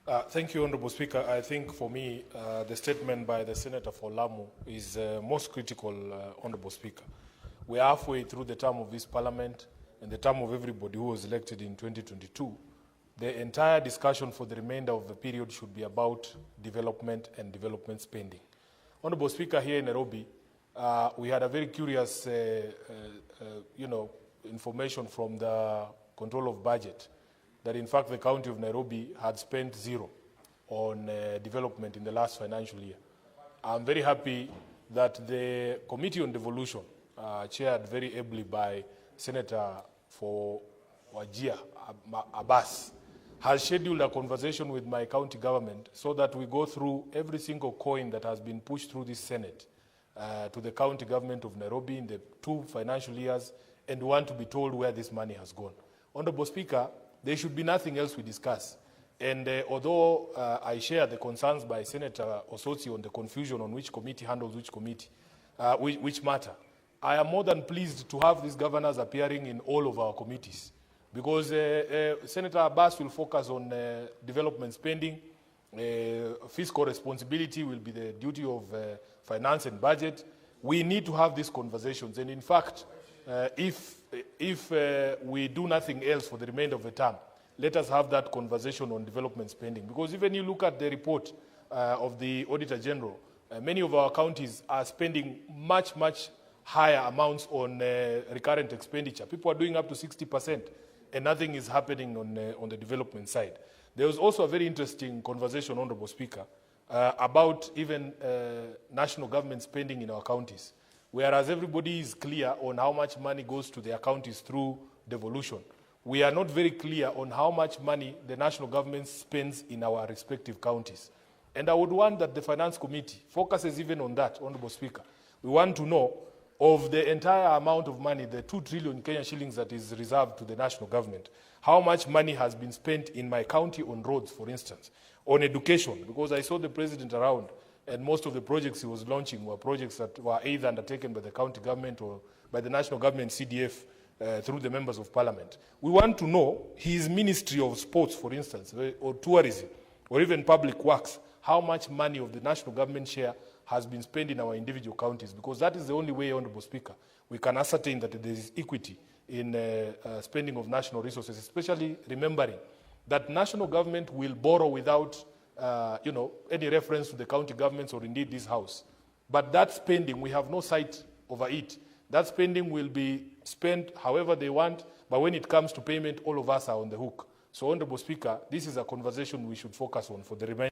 Thank you, Honourable Speaker. I think for me, the statement by the Senator for Lamu is most critical, Honourable Speaker. We are halfway through the term of this Parliament and the term of everybody who was elected in 2022. The entire discussion for the remainder of the period should be about development and development spending. Honourable Speaker, here in Nairobi, we had a very curious, information from the Control of Budget that in fact the County of Nairobi had spent zero on development in the last financial year. I'm very happy that the Committee on Devolution, chaired very ably by Senator for Wajir Abbas, has scheduled a conversation with my county government so that we go through every single coin that has been pushed through this Senate to the county government of Nairobi in the 2 financial years, and we want to be told where this money has gone. Honourable Speaker, there should be nothing else we discuss. And although I share the concerns by Senator Osotsi on the confusion on which committee handles which committee, which matter, I am more than pleased to have these governors appearing in all of our committees, because Senator Abbas will focus on development spending. Fiscal responsibility will be the duty of finance and budget. We need to have these conversations. And in fact, if we do nothing else for the remainder of the term, let us have that conversation on development spending. Because even you look at the report of the Auditor General, many of our counties are spending much higher amounts on recurrent expenditure. People are doing up to 60%, and nothing is happening on the development side. There was also a very interesting conversation, Honourable Speaker, about even national government spending in our counties. Whereas everybody is clear on how much money goes to their counties through devolution, we are not very clear on how much money the national government spends in our respective counties. And I would want that the Finance Committee focuses even on that, Honourable Speaker. We want to know of the entire amount of money, the 2 trillion Kenyan shillings that is reserved to the national government, how much money has been spent in my county on roads, for instance, on education, because I saw the president around, and most of the projects he was launching were projects that were either undertaken by the county government or by the national government CDF through the members of parliament. We want to know his Ministry of Sports, for instance, or tourism, or even public works, how much money of the national government share has been spent in our individual counties, because that is the only way, Honourable Speaker, we can ascertain that there is equity in spending of national resources, especially remembering that national government will borrow without any reference to the county governments or indeed this house. But that spending, we have no sight over it. That spending will be spent however they want, but when it comes to payment, all of us are on the hook. So, Honourable Speaker, this is a conversation we should focus on for the remainder.